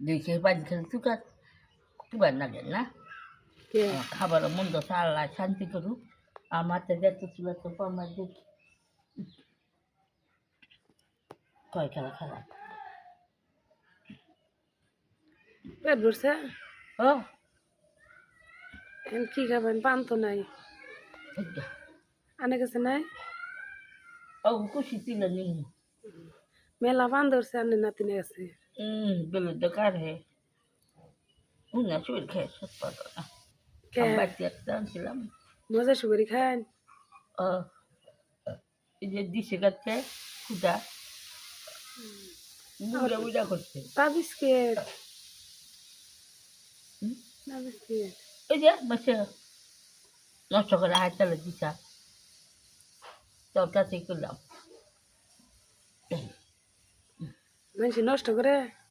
দেখে পানি খেলে চুকা চুবার লাগে না কে খাবার মন্দ আল্লাহ শান্তি করুক আমার তো যত চুলা তো আমার দেখি কয় খেলা খারাপ পেট ভরছে ও এখন কি খাবেন পান তো নাই আনে কাছে নাই ও খুশি ছিল নেই মেলা পান ধরছে আনে নাতিনে আছে বেলুর দোকান হে উনা শরীর খেয়ে সব পাতো না কে আমি বাড়িতে একটা আনছিলাম মজা সুপারি খান ও এই যে দিশে গাছে খুদা বুড়া বুড়া করছে তা বিস্কিট হুম? না বিস্কিট এই যে মাসে নষ্ট করে হাত চালে দিছা তোর কাছে করলাম মানুষ নষ্ট করে